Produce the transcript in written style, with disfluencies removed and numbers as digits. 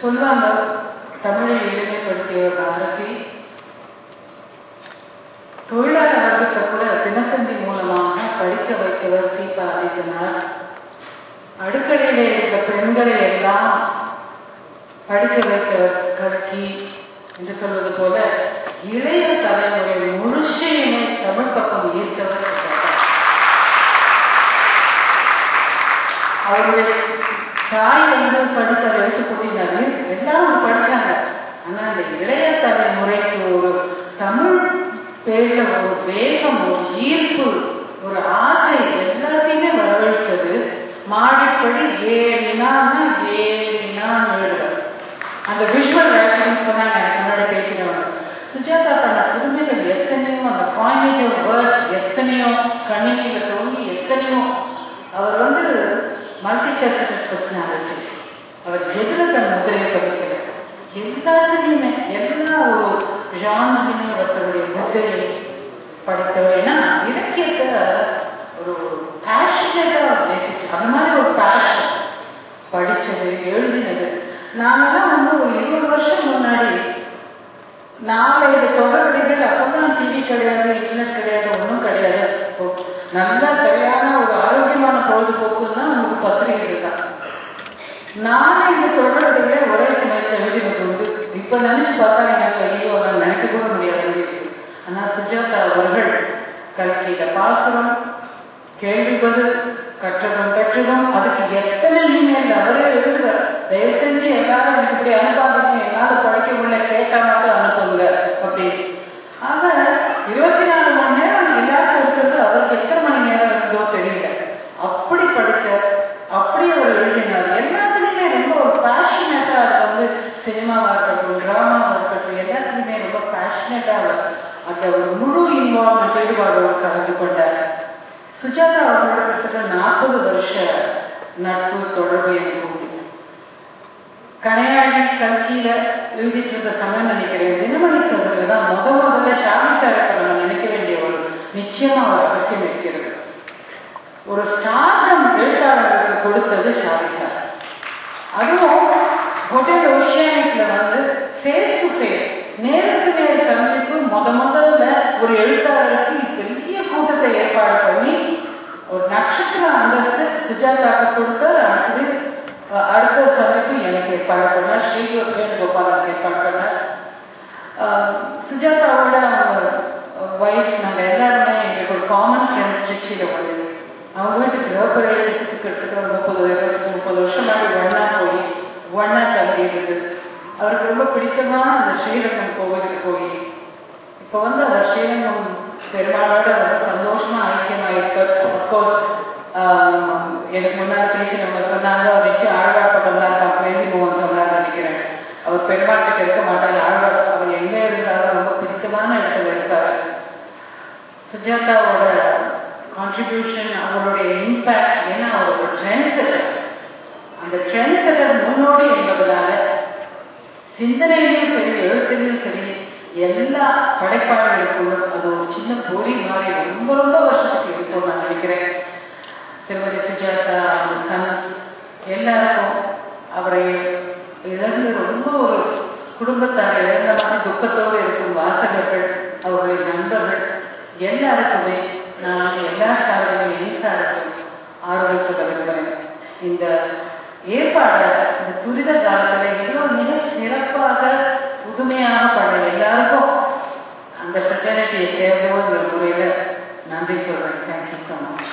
சொல்லுவாங்க, தமிழை எளிமைப்படுத்தியவர் பாரதி. தொழிலாளர் வர்க்கத்தை கூட தினத்தந்தி மூலமாக படிக்க வைத்தவர் சீபா ஆதித்தனார். அடுக்கலையிலே இருந்த பெண்களை எல்லாம் படிக்க வைத்தவர் கல்கி என்று சொல்வது போல இளைய தலைமுறை முழுசையுமே தமிழ் பக்கம் ஈர்த்தவர் சுஜாதா. அவருடைய தாய் படித்த எழுத்து போட்டினாரு, எல்லாரும் படிச்சாங்க. ஆனா அந்த இளைய தலைமுறைக்கு ஒரு தமிழ் பேர்ல ஒரு வேகம், ஒரு ஈர்ப்பு, ஒரு ஆசை எல்லாத்தையுமே வரவழைத்தது. மாடிப்படி ஏறினான்னு எழுதுவார். அந்த விஷுவல் ரைட்டிங் சொன்னாங்க முன்னாடி பேசினவங்க. சுஜாதா பண்ண புதுமைகள் எத்தனையோ, அந்த காயினேஜ் ஆஃப் வேர்ட்ஸ் எத்தனையோ, கணினியில தோங்கி எத்தனையோ. அவர் மல்டி ஃபேசட்டட் பர்சனாலிட்டி. அவர் எதுல தன் முதிரையை பதிக்கல, எல்லாத்துலேயுமே எல்லா ஒரு ஜான்ஸ்லையுமே ஒருத்தருடைய முதிரையை படித்தவர். ஏன்னா இலக்கியத்தை ஒரு பேஷனேட்டா நேசிச்சு, அந்த மாதிரி ஒரு பேஷன் படிச்சது, எழுதினது. நாங்கெல்லாம் ஒரு 20 வருஷம் முன்னாடி 4-5 தொடர்கதைகள், அப்பதான் டிவி கிடையாது, இன்டர்நெட் கிடையாது, ஒன்றும் கிடையாது. நல்ல சரியான ஒரு ஆரோக்கியமான பொழுதுபோக்குன்னா நமக்கு பத்திரிகைகள் தான். 4-5 தொடர்கதைகளே ஒரே சமயத்தில் எழுதினது உண்டு. இப்ப நினைச்சு பார்த்தா எனக்கு ஐயோ நான் நினைக்க கூட முடியாது. ஆனா சுஜாதா அவர்கள் கல்கியில பாசுரம், கேள்வி பதில், கற்றதும் பெற்றதும், அதுக்கு எத்தனை இமெயில் அவரே எழுதுவார். தயவு செஞ்சு எல்லாரும் எனக்கு இப்படி அனுப்பாதீங்க, எல்லாரும் படிக்க முடியல, கேட்டா மட்டும் அனுப்புங்க அப்படின்னு. ஆக 24 மணி நேரம் எல்லாருக்கும் இருக்கிறது, அவருக்கு எத்தனை மணி நேரம் இருந்தோ தெரியல. அப்படி படிச்சார், அப்படி அவர் எழுதினார். எல்லாத்துலயுமே ரொம்ப ஒரு பேஷனேட்டா, அது சினிமாவா இருக்கட்டும், டிராமாவா இருக்கட்டும், எல்லாத்துலயுமே ரொம்ப பேஷனேட்டா அது ஒரு முழு இன்வால்வ்மெண்ட், ஈடுபாடோடு கலந்து கொண்டார். சுஜாதா அவர்களோட கிட்டத்தட்ட 40 வருஷ நட்பு தொடர்பு எனக்கு. கனையாழி கல்கியில எழுதிட்டு இருந்த சமயம் நினைக்கிறேன். தினமணி கதிரில தான் முதல்ல ஷாமிஸ்டாரை நம்ம நினைக்க வேண்டிய ஒரு நிச்சயமா ஒரு அவசியம் இருக்கிறது. ஒரு ஸ்டார்டம் எழுத்தாளர்களுக்கு கொடுத்தது ஷாமிஸ்டார். அதுவும் ஹோட்டல் ஓஷியானிக்ல ஃபேஸ் டு ஃபேஸ், நேருக்கு நேர் சந்திப்பு முதல்ல ஒரு எழுத்தாளருக்கு பெரிய கூட்டத்தை ஏற்பாடு பண்ணி ஒரு நட்சத்திர அந்தஸ்து சுஜாதாக்கு கொடுத்தார். அடுத்த சந்திப்பு எனக்கு ஏற்பாடு பண்ணார், ஸ்ரீகோபாலுக்கு ஏற்பாடு பண்ணார். சுஜாதாவோட அவங்க ஒய்ஃப், நாங்கள் எல்லாருமே எங்களுக்கு ஒரு காமன் ஃப்ரெண்ட்ஸ் திருச்சியில் வருது. அவங்க வீட்டுக்கு கிரகப்பிரவேசத்துக்கு கிட்டத்தட்ட 30 வருஷம் ஒன்னா தங்கி இருக்கு. அவருக்கு ரொம்ப பிடித்தமான அந்த ஸ்ரீரங்கம் கோவிலுக்கு போய் இப்போ அவர் ஸ்ரீரங்கம் பெருமாளோட ரொம்ப சந்தோஷமா ஐக்கியமாயிருக்கார். அப்கோர்ஸ் எனக்கு முன்னாடி பேசி நம்ம சொன்னாங்க, அவர் வச்சு ஆழ்வார் பக்கம் தான் பேசி மோகன் சொன்னார் நினைக்கிறேன். அவர் பெருமாள் கிட்ட இருக்க மாட்டாங்க, ஆழ்வார் அவர் எங்க இருந்தாலும் ரொம்ப பிடித்தமான இடத்துல இருக்காரு. சுஜாதாவோட கான்ட்ரிபியூஷன், அவருடைய இம்பாக்ட், ஏன்னா அவர் ஒரு ட்ரெண்ட் செட்டர். அந்த ட்ரெண்ட் செட்டர் முன்னோடி என்பதனால சிந்தனையிலையும் சரி, எழுத்துலையும் சரி, எல்லா படைப்பாளர்களுக்கும் அது ஒரு சின்ன பொறி மாதிரி ரொம்ப வருஷத்துக்கு இருக்கும் நான் நினைக்கிறேன். திருமதி சுஜாதா, சன்ஸ் எல்லாருக்கும் அவரை இழந்து ரொம்ப ஒரு குடும்பத்தாரை இழந்த மாதிரி துக்கத்தோடு இருக்கும் வாசகர்கள், அவருடைய நண்பர்கள் எல்லாருக்குமே நான் எல்லா சார்களும் என் சார்களும் ஆறுதல் சொல்ல விரும்புகிறேன். இந்த ஏற்பாடு இந்த துரித காலத்துல எவ்வளவு மிக சிறப்பாக புதுமையாக பண்ண எல்லாருக்கும் அந்த ஃப்ரெட்டர்னிட்டியை சேர்ந்தோங்கிற முறையில நன்றி சொல்றேன். Thank you so much.